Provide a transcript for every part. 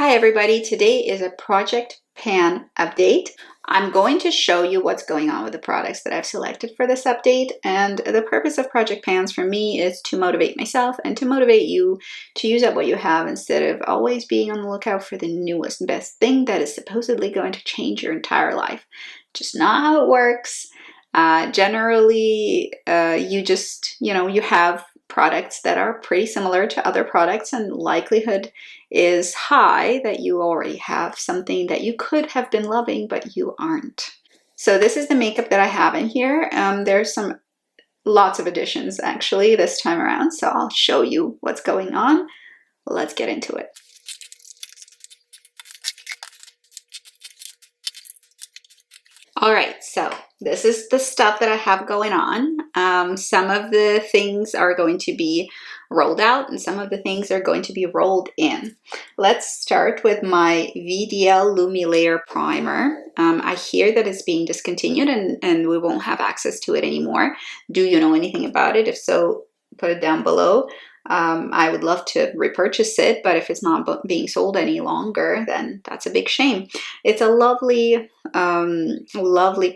Hi everybody, today is a Project Pan update. I'm going to show you what's going on with the products that I've selected for this update, and the purpose of Project Pans for me is to motivate myself and to motivate you to use up what you have instead of always being on the lookout for the newest and best thing that is supposedly going to change your entire life. Just not how it works. Generally, you have products that are pretty similar to other products, and likelihood is high that you already have something that you could have been loving but you aren't. So this is the makeup that I have in here. There's lots of additions actually this time around, so I'll show you what's going on. Let's get into it. All right, so this is the stuff that I have going on. Some of the things are going to be rolled out and some of the things are going to be rolled in. Let's start with my VDL Lumilayer Primer. I hear that it's being discontinued and we won't have access to it anymore. Do you know anything about it? If so, put it down below. I would love to repurchase it, but if it's not being sold any longer, then that's a big shame. It's a lovely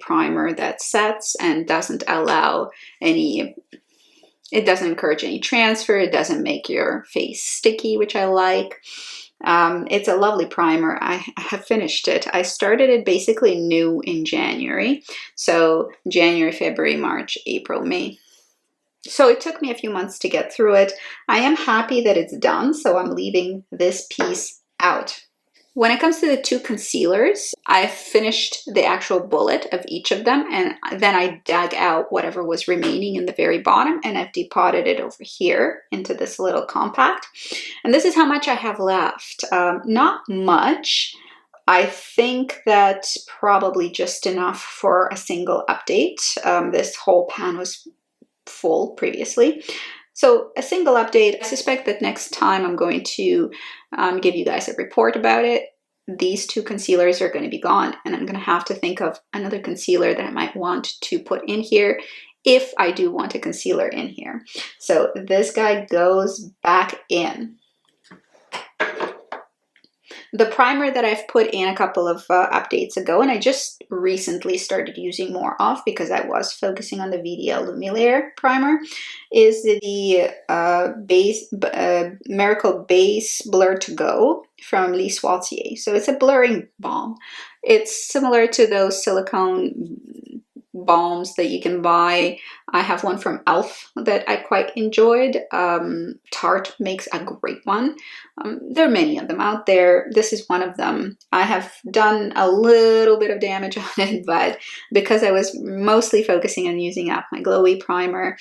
primer that sets and doesn't allow it doesn't encourage any transfer. It doesn't make your face sticky, which I like. It's a lovely primer. I have finished it. I started it basically new in January. So January, February, March, April, May. So it took me a few months to get through it. I am happy that it's done, so I'm leaving this piece out. When it comes to the two concealers, I finished the actual bullet of each of them, and then I dug out whatever was remaining in the very bottom, and I've depotted it over here into this little compact. And this is how much I have left. Not much. I think that's probably just enough for a single update. This whole pan was full previously. So a single update. I suspect that next time I'm going to give you guys a report about it. These two concealers are going to be gone, and I'm going to have to think of another concealer that I might want to put in here if I do want a concealer in here. So this guy goes back in. The primer that I've put in a couple of updates ago, and I just recently started using more of because I was focusing on the VDL Lumilayer primer, is the Miracle Base Blur to Go from Lis Wattier. So it's a blurring balm. It's similar to those silicone balms that you can buy. I have one from e.l.f. that I quite enjoyed. Tarte makes a great one. There are many of them out there. This is one of them. I have done a little bit of damage on it, but because I was mostly focusing on using up my glowy primer,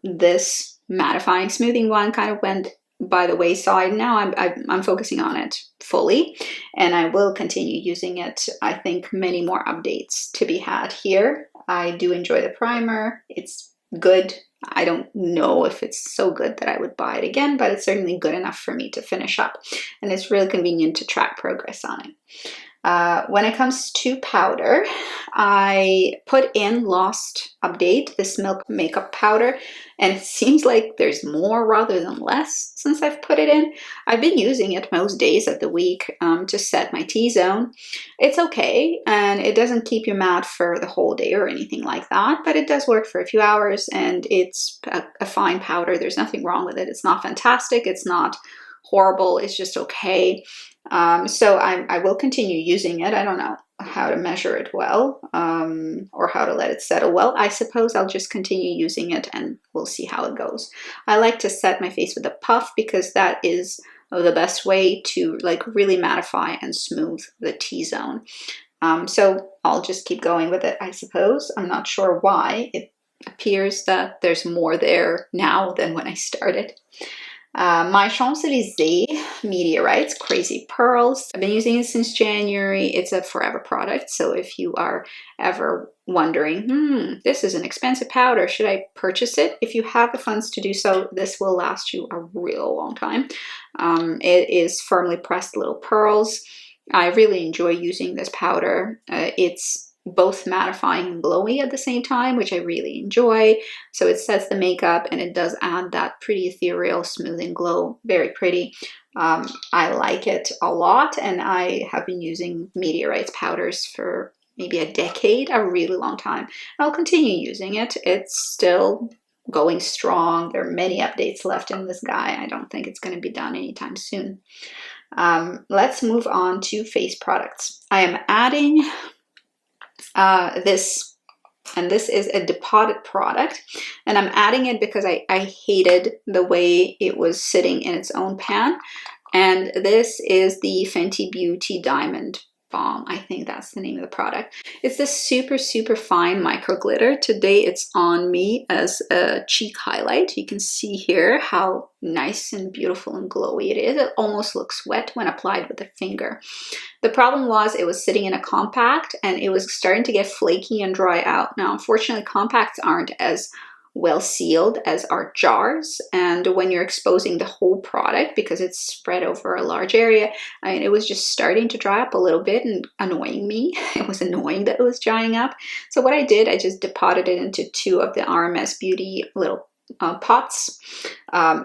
this mattifying smoothing one kind of went by the wayside. Now I'm focusing on it fully, and I will continue using it. I think many more updates to be had here. I do enjoy the primer. It's good. I don't know if it's so good that I would buy it again, but it's certainly good enough for me to finish up, and it's really convenient to track progress on it. When it comes to powder, I put in Lost Update, this Milk Makeup Powder, and it seems like there's more rather than less since I've put it in. I've been using it most days of the week to set my T-zone. It's okay, and it doesn't keep you matte for the whole day or anything like that, but it does work for a few hours, and it's a fine powder. There's nothing wrong with it. It's not fantastic. It's not horrible. It's just okay. So I will continue using it. I don't know how to measure it well or how to let it settle well. I suppose I'll just continue using it and we'll see how it goes. I like to set my face with a puff because that is the best way to like really mattify and smooth the T-zone. So I'll just keep going with it, I suppose. I'm not sure why. It appears that there's more there now than when I started. My Champs-Élysées Meteorites Crazy Pearls. I've been using it since January. It's a forever product, so if you are ever wondering, this is an expensive powder, should I purchase it? If you have the funds to do so, this will last you a real long time. It is firmly pressed little pearls. I really enjoy using this powder. It's both mattifying and glowy at the same time, which I really enjoy. So it sets the makeup and it does add that pretty ethereal smoothing glow. Very pretty. I like it a lot, and I have been using Meteorites powders for maybe a decade, a really long time. I'll continue using it. It's still going strong. There are many updates left in this guy. I don't think it's going to be done anytime soon. Let's move on to face products. I am adding this, and this is a Depotted product, and I'm adding it because I hated the way it was sitting in its own pan. And this is the Fenty Beauty Diamond Balm. I think that's the name of the product. It's this super, super fine micro glitter. Today it's on me as a cheek highlight. You can see here how nice and beautiful and glowy it is. It almost looks wet when applied with a finger. The problem was it was sitting in a compact and it was starting to get flaky and dry out. Now, unfortunately, compacts aren't as well sealed as our jars, and when you're exposing the whole product, because it's spread over a large area, I mean, it was just starting to dry up a little bit and annoying me. It was annoying that it was drying up. So what I did, I just depotted it into 2 of the RMS Beauty little pots.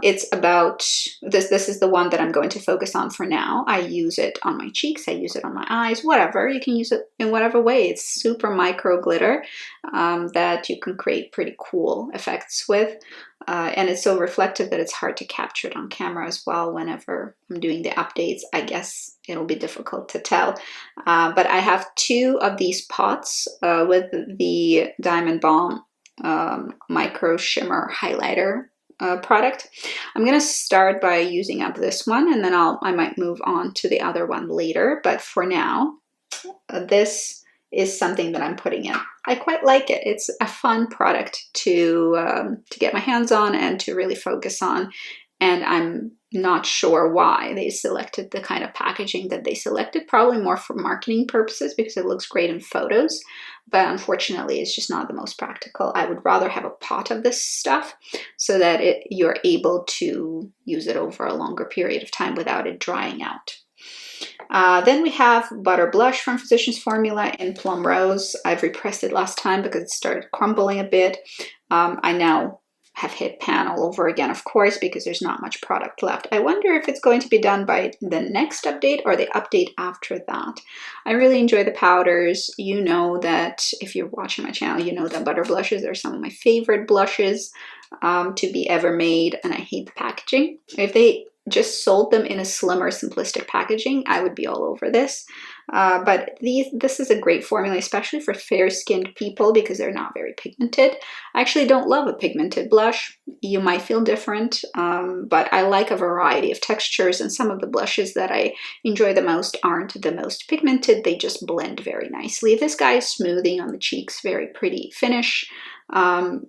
It's about this is the one that I'm going to focus on for now. I use it on my cheeks, I use it on my eyes, whatever. You can use it in whatever way. It's super micro glitter that you can create pretty cool effects with, and it's so reflective that it's hard to capture it on camera as well. Whenever I'm doing the updates, I guess it'll be difficult to tell, but I have 2 of these pots with the Diamond Balm micro shimmer highlighter product. I'm gonna start by using up this one, and then I might move on to the other one later, but for now this is something that I'm putting in. I quite like it. It's a fun product to get my hands on and to really focus on, and I'm not sure why they selected the kind of packaging that they selected. Probably more for marketing purposes because it looks great in photos, but unfortunately it's just not the most practical. I would rather have a pot of this stuff so that you're able to use it over a longer period of time without it drying out. Then we have Butter Blush from Physicians Formula in Plum Rose. I've repressed it last time because it started crumbling a bit. I now have hit pan all over again, of course, because there's not much product left. I wonder if it's going to be done by the next update or the update after that. I really enjoy the powders. You know that if you're watching my channel, you know that butter blushes are some of my favorite blushes to be ever made, and I hate the packaging. If they just sold them in a slimmer, simplistic packaging, I would be all over this. But this is a great formula, especially for fair-skinned people because they're not very pigmented. I actually don't love a pigmented blush. You might feel different, but I like a variety of textures, and some of the blushes that I enjoy the most aren't the most pigmented. They just blend very nicely. This guy is smoothing on the cheeks, very pretty finish.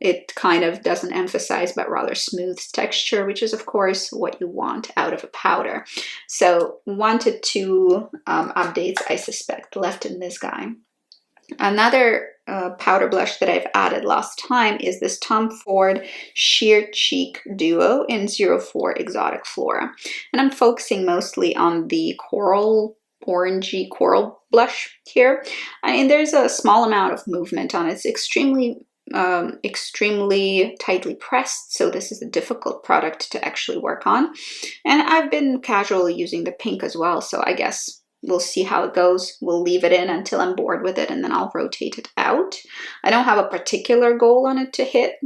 It kind of doesn't emphasize but rather smooths texture, which is of course what you want out of a powder. So 1 to 2 updates I suspect left in this guy. Another powder blush that I've added last time is this Tom Ford Sheer Cheek Duo in 04 Exotic Flora, and I'm focusing mostly on the coral, orangey coral blush here. And there's a small amount of movement on it. It's extremely tightly pressed, so this is a difficult product to actually work on. And I've been casually using the pink as well, so I guess we'll see how it goes. We'll leave it in until I'm bored with it, and then I'll rotate it out. I don't have a particular goal on it to hit,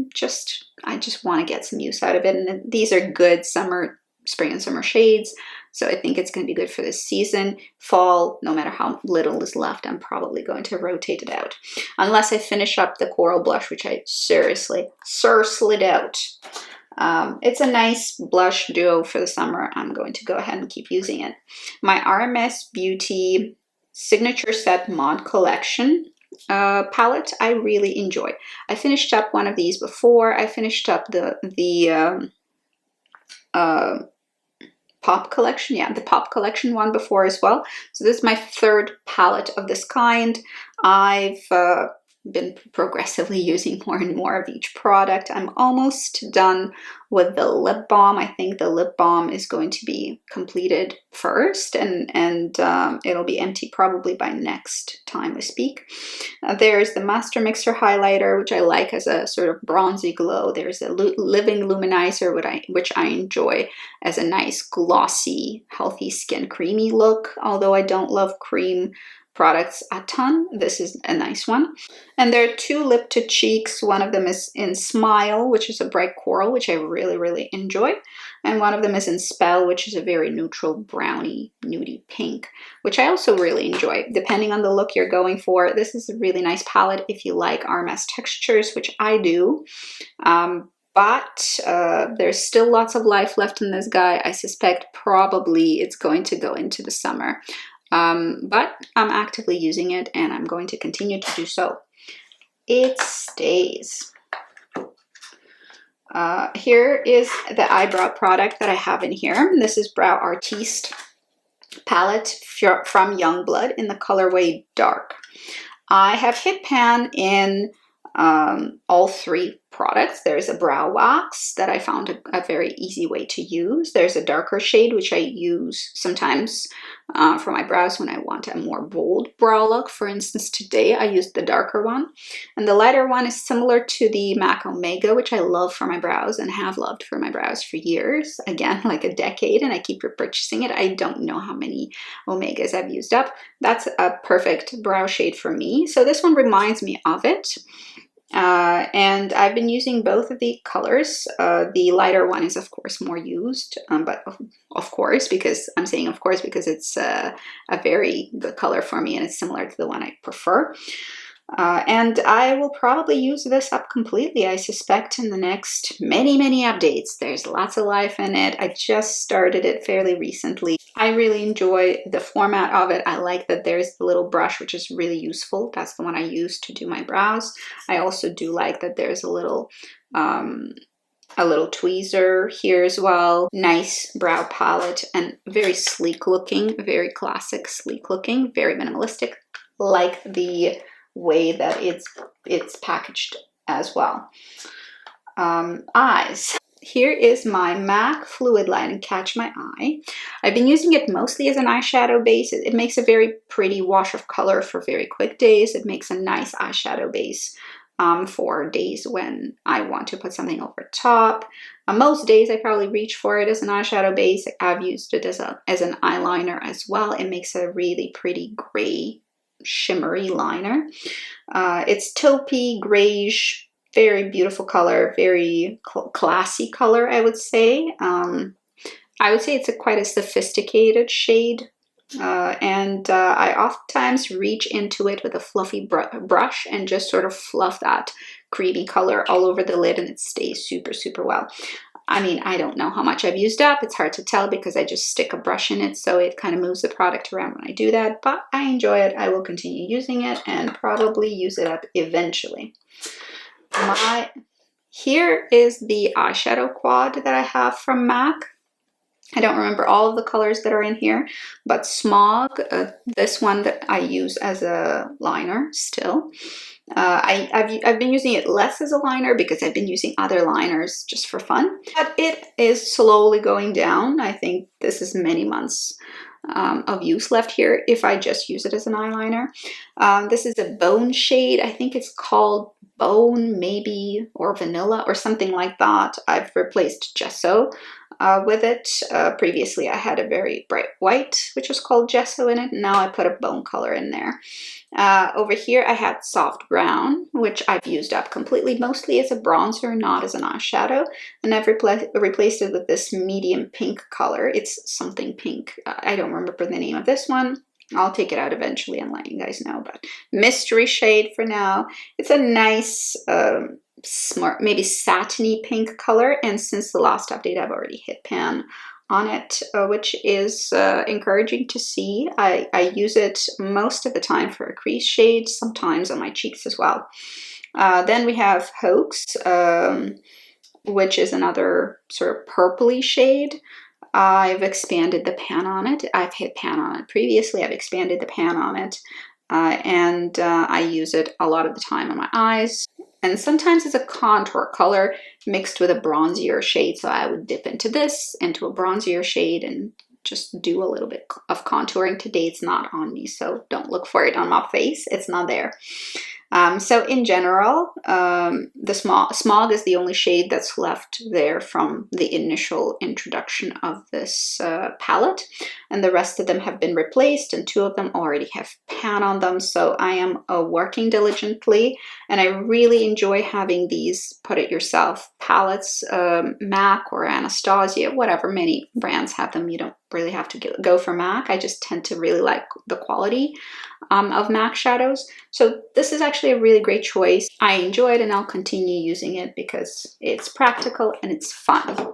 I just want to get some use out of it, and these are good spring and summer shades. So I think it's going to be good for this season. Fall, no matter how little is left, I'm probably going to rotate it out. Unless I finish up the coral blush, which I seriously doubt. It's a nice blush duo for the summer. I'm going to go ahead and keep using it. My RMS Beauty Signature Set Mod Collection palette, I really enjoy. I finished up one of these before. I finished up the Pop Collection, yeah, the Pop Collection one before as well. So this is my 3rd palette of this kind. I've been progressively using more and more of each product. I'm almost done with the lip balm. I think the lip balm is going to be completed first, and it'll be empty probably by next time we speak. There's the Master Mixer highlighter, which I like as a sort of bronzy glow. There's a Living Luminizer, which I enjoy as a nice glossy, healthy skin, creamy look. Although I don't love cream products a ton, this is a nice one. And there are two lip to cheeks. One of them is in Smile, which is a bright coral, which I really enjoy, and one of them is in Spell, which is a very neutral browny nudie pink, which I also really enjoy. Depending on the look you're going for, this is a really nice palette if you like Hermes textures, which I do. But there's still lots of life left in this guy. I suspect probably it's going to go into the summer. But I'm actively using it, and I'm going to continue to do so. It stays. Here is the eyebrow product that I have in here. This is Brow Artiste palette from Youngblood in the colorway Dark. I have hit pan in all three products. There's a brow wax that I found a very easy way to use. There's a darker shade, which I use sometimes for my brows when I want a more bold brow look. For instance, today I used the darker one. And the lighter one is similar to the MAC Omega, which I love for my brows and have loved for my brows for years. Again, like a decade, and I keep repurchasing it. I don't know how many Omegas I've used up. That's a perfect brow shade for me. So this one reminds me of it. And I've been using both of the colors. The lighter one is of course more used, but of course, because I'm saying of course because it's a very good color for me and it's similar to the one I prefer. And I will probably use this up completely, I suspect, in the next many updates. There's lots of life in it. I just started it fairly recently. I really enjoy the format of it. I like that there's the little brush, which is really useful. That's the one I use to do my brows. I also do like that there's a little tweezer here as well. Nice brow palette and very sleek looking, very classic sleek looking, very minimalistic, like the way that it's packaged as well. Eyes. Here is my MAC Fluid Line Catch My Eye. I've been using it mostly as an eyeshadow base. It makes a very pretty wash of color for very quick days. It makes a nice eyeshadow base for days when I want to put something over top. Most days I probably reach for it as an eyeshadow base. I've used it as an eyeliner as well. It makes a really pretty gray shimmery liner. It's taupey, grayish, very beautiful color, very classy color, I would say. I would say it's quite a sophisticated shade. I oftentimes reach into it with a fluffy brush and just sort of fluff that creamy color all over the lid, and it stays super well. I mean, I don't know how much I've used up. It's hard to tell because I just stick a brush in it, so it kind of moves the product around when I do that, but I enjoy it. I will continue using it and probably use it up eventually. Here is the eyeshadow quad that I have from MAC. I don't remember all of the colors that are in here, but Smog, this one that I use as a liner still. I've been using it less as a liner because I've been using other liners just for fun, but it is slowly going down. I think this is many months of use left here if I just use it as an eyeliner. This is a Bone shade. I think it's called Bone maybe, or Vanilla or something like that. I've replaced Gesso with it. Previously I had a very bright white, which was called Gesso in it. Now I put a bone color in there. Over here I had Soft Brown, which I've used up completely, mostly as a bronzer, not as an eyeshadow. And I've replaced it with this medium pink color. It's something pink. I don't remember the name of this one. I'll take it out eventually and let you guys know, but mystery shade for now. It's a nice, smart, maybe satiny pink color, and since the last update I've already hit pan on it, which is encouraging to see. I use it most of the time for a crease shade, sometimes on my cheeks as well. Then we have Hoax, which is another sort of purpley shade. I've expanded the pan on it. I've hit pan on it previously. I've expanded the pan on it. I use it a lot of the time on my eyes. And sometimes it's a contour color mixed with a bronzier shade. So I would dip into this, into a bronzier shade, and just do a little bit of contouring. Today it's not on me, so don't look for it on my face. It's not there. So in general, the Smog is the only shade that's left there from the initial introduction of this palette, and the rest of them have been replaced, and 2 of them already have pan on them. So I am working diligently, and I really enjoy having these put-it-yourself palettes. MAC or Anastasia, whatever, many brands have them. You don't really have to go for MAC. I just tend to really like the quality of MAC shadows. So this is actually a really great choice. I enjoy it, and I'll continue using it because it's practical and it's fun.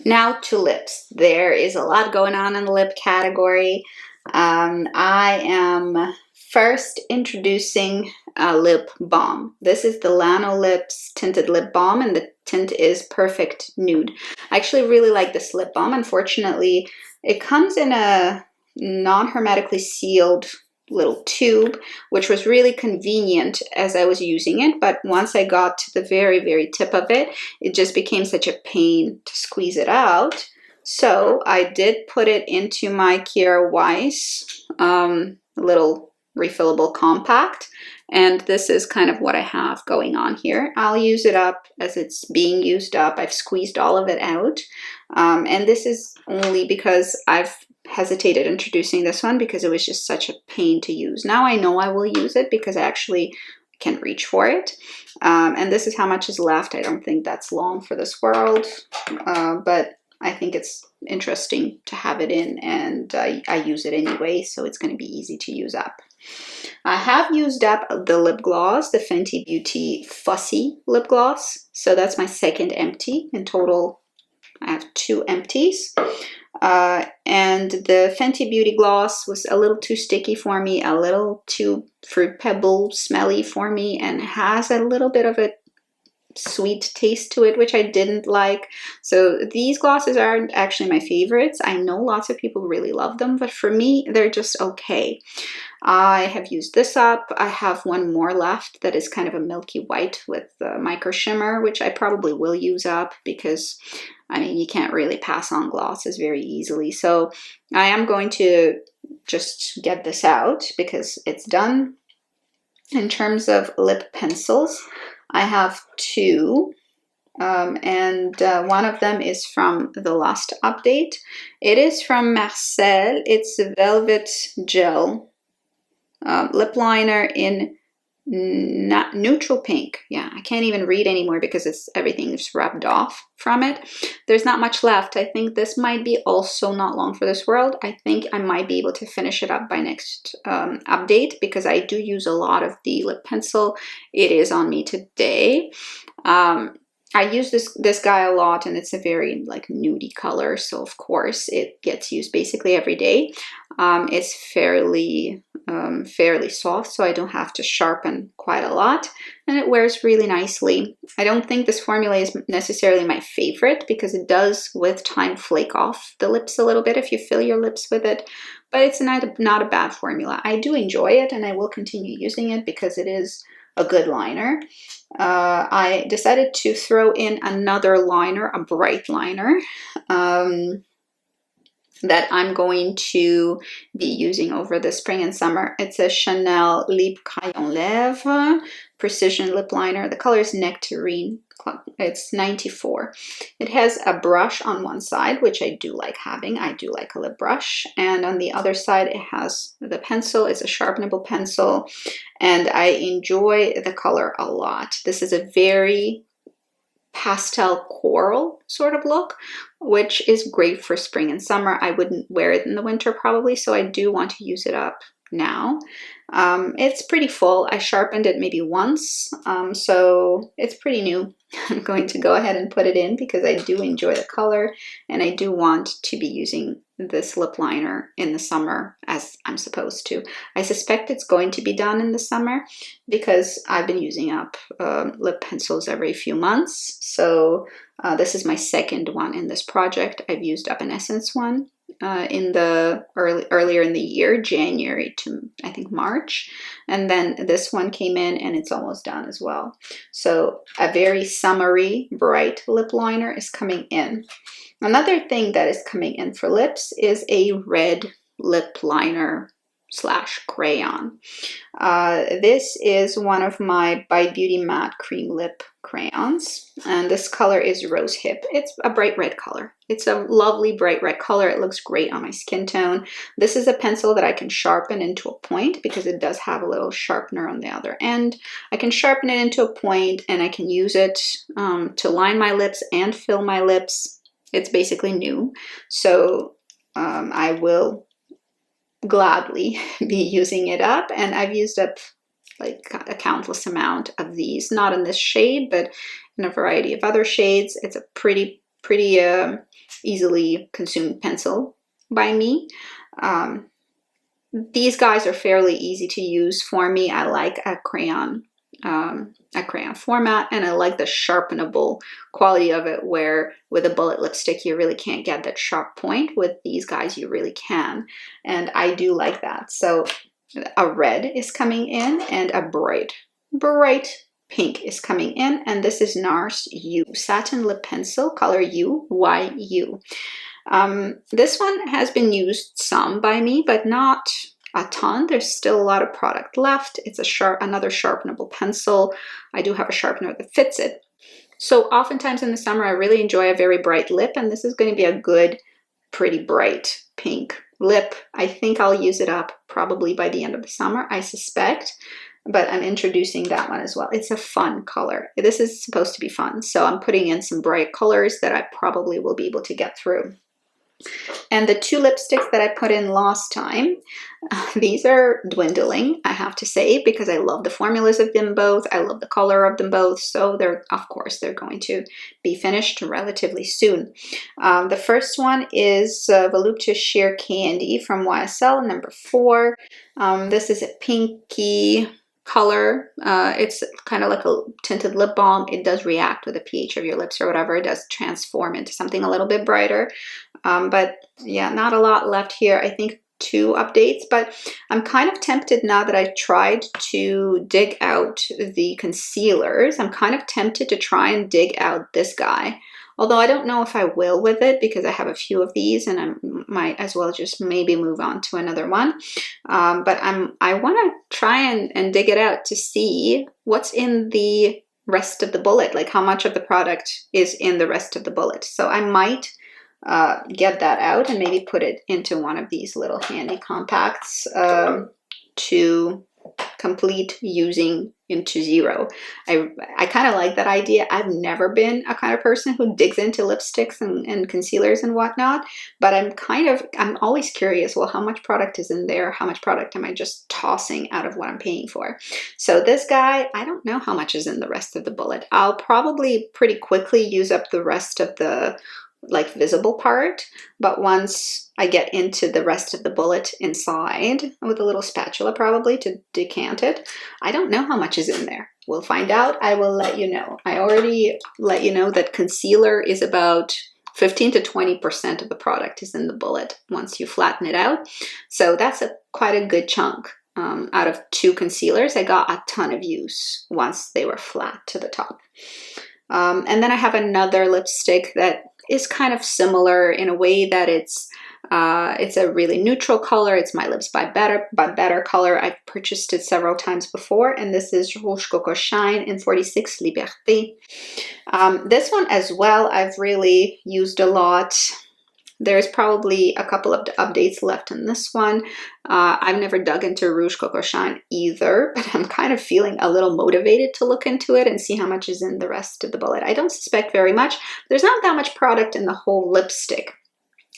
Now to lips. There is a lot going on in the lip category. I am first introducing a lip balm. This is the Lanolips Tinted Lip Balm, and the tint is Perfect Nude. I actually really like this lip balm. Unfortunately, it comes in a non-hermetically sealed little tube, which was really convenient as I was using it, but once I got to the very tip of it, it just became such a pain to squeeze it out. So I did put it into my Kiara Weiss little refillable compact, and this is kind of what I have going on here. I'll use it up as it's being used up. I've squeezed all of it out, and this is only because I've hesitated introducing this one because it was just such a pain to use. Now I know I will use it because I actually can reach for it. And this is how much is left. I don't think that's long for this world, but I think it's interesting to have it in, and I use it anyway, so it's going to be easy to use up. I have used up the lip gloss, the Fenty Beauty Fussy lip gloss. So that's my second empty. In total, I have 2 empties. And the Fenty Beauty gloss was a little too sticky for me, a little too fruit pebble smelly for me, and has a little bit of a sweet taste to it, which I didn't like. So these glosses aren't actually my favorites. I know lots of people really love them, but for me, they're just okay. I have used this up. I have one more left that is kind of a milky white with micro shimmer, which I probably will use up because, I mean, you can't really pass on glosses very easily. So I am going to just get this out because it's done. In terms of lip pencils, I have 2. And one of them is from the last update. It is from Marcel. It's a Velvet Gel lip liner in neutral pink. Yeah, I can't even read anymore because everything's rubbed off from it. There's not much left. I think this might be also not long for this world. I think I might be able to finish it up by next update because I do use a lot of the lip pencil. It is on me today. I use this guy a lot, and it's a very like nudie color, so of course it gets used basically every day. It's fairly soft, so I don't have to sharpen quite a lot, and it wears really nicely. I don't think this formula is necessarily my favorite because it does with time flake off the lips a little bit if you fill your lips with it, but it's not a bad formula. I do enjoy it, and I will continue using it because it is a good liner. I decided to throw in another liner, a bright liner, that I'm going to be using over the spring and summer. It's a Chanel Lip Crayon Lèvres Precision Lip Liner. The color is Nectarine. It's 94. It has a brush on one side, which I do like having. I do like a lip brush. And on the other side, it has the pencil. It's a sharpenable pencil. And I enjoy the color a lot. This is a very pastel coral sort of look, which is great for spring and summer. I wouldn't wear it in the winter probably, so I do want to use it up now. It's pretty full. I sharpened it maybe once, so it's pretty new. I'm going to go ahead and put it in because I do enjoy the color, and I do want to be using this lip liner in the summer as I'm supposed to. I suspect it's going to be done in the summer because I've been using up lip pencils every few months. So this is my second one in this project. I've used up an Essence one in the earlier in the year, January to I think March, and then this one came in and it's almost done as well. So a very summery, bright lip liner is coming in. Another thing that is coming in for lips is a red lip liner slash crayon. This is one of my Bite Beauty Matte Cream Lip crayons, and this color is Rose Hip. It's a bright red color. It's a lovely bright red color. It looks great on my skin tone. This is a pencil that I can sharpen into a point because it does have a little sharpener on the other end. I can sharpen it into a point and I can use it to line my lips and fill my lips. It's basically new, so I will gladly be using it up, and I've used up like a countless amount of these, not in this shade but in a variety of other shades. It's a pretty easily consumed pencil by me. These guys are fairly easy to use for me. I like a crayon format, and I like the sharpenable quality of it, where with a bullet lipstick you really can't get that sharp point. With these guys you really can, and I do like that. So a red is coming in and a bright pink is coming in, and this is NARS U Satin Lip Pencil, color U, YU. This one has been used some by me, but not a ton. There's still a lot of product left. It's another sharpenable pencil. I do have a sharpener that fits it. So oftentimes in the summer I really enjoy a very bright lip, and this is going to be a good, pretty bright pink lip. I think I'll use it up probably by the end of the summer, I suspect, but I'm introducing that one as well. It's a fun color. This is supposed to be fun, so I'm putting in some bright colors that I probably will be able to get through. And the two lipsticks that I put in last time, these are dwindling, I have to say, because I love the formulas of them both. I love the color of them both. So of course, they're going to be finished relatively soon. The first one is Voluptuous Sheer Candy from YSL, number 4. This is a pinky color. It's kind of like a tinted lip balm. It does react with the pH of your lips or whatever. It does transform into something a little bit brighter. But yeah, not a lot left here. I think 2 updates, but I'm kind of tempted now that I tried to dig out the concealers. I'm kind of tempted to try and dig out this guy. Although I don't know if I will with it because I have a few of these and I might as well just maybe move on to another one. But I want to try and dig it out to see what's in the rest of the bullet, like how much of the product is in the rest of the bullet. So I might get that out and maybe put it into one of these little handy compacts to complete using into zero. I kind of like that idea. I've never been a kind of person who digs into lipsticks and concealers and whatnot, but I'm always curious, well, how much product is in there? How much product am I just tossing out of what I'm paying for? So this guy, I don't know how much is in the rest of the bullet. I'll probably pretty quickly use up the rest of the like visible part, but once I get into the rest of the bullet inside with a little spatula probably to decant it, I don't know how much is in there. We'll find out. I will let you know. I already let you know that concealer is about 15 to 20% of the product is in the bullet once you flatten it out. So that's quite a good chunk. Out of 2 concealers, I got a ton of use once they were flat to the top. And then I have another lipstick that is kind of similar in a way that it's a really neutral color. It's My Lips by Better color. I've purchased it several times before, and this is Rouge Coco Shine in 46 Liberté. This one as well, I've really used a lot. There's probably a couple of updates left in this one. I've never dug into Rouge Coco Shine either, but I'm kind of feeling a little motivated to look into it and see how much is in the rest of the bullet. I don't suspect very much. There's not that much product in the whole lipstick.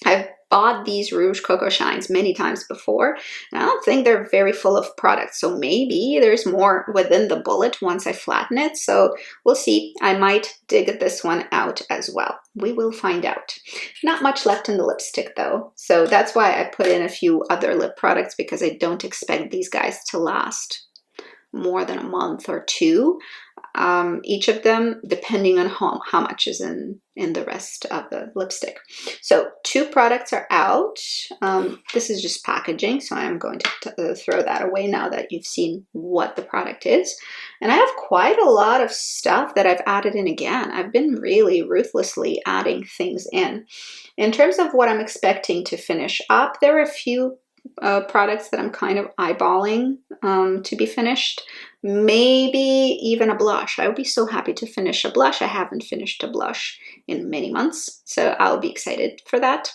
I've bought these Rouge Coco Shines many times before, and I don't think they're very full of product, so maybe there's more within the bullet once I flatten it, so we'll see. I might dig this one out as well. We will find out. Not much left in the lipstick though, so that's why I put in a few other lip products, because I don't expect these guys to last more than a month or 2. each of them depending on how much is in the rest of the lipstick. So 2 products are out. This is just packaging, so I'm going to throw that away now that you've seen what the product is. And I have quite a lot of stuff that I've added in again. I've been really ruthlessly adding things in. In terms of what I'm expecting to finish up, there are a few products that I'm kind of eyeballing to be finished. Maybe even a blush. I would be so happy to finish a blush. I haven't finished a blush in many months, so I'll be excited for that.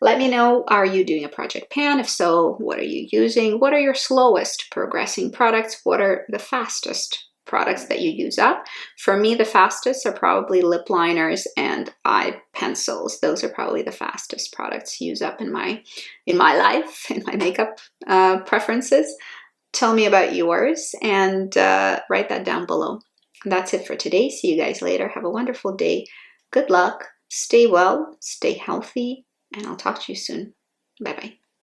Let me know, are you doing a project pan? If so, what are you using? What are your slowest progressing products? What are the fastest products that you use up? For me, the fastest are probably lip liners and eye pencils. Those are probably the fastest products to use up in my life, in my makeup preferences. Tell me about yours and write that down below. That's it for today. See you guys later. Have a wonderful day. Good luck. Stay well, stay healthy, and I'll talk to you soon. Bye-bye.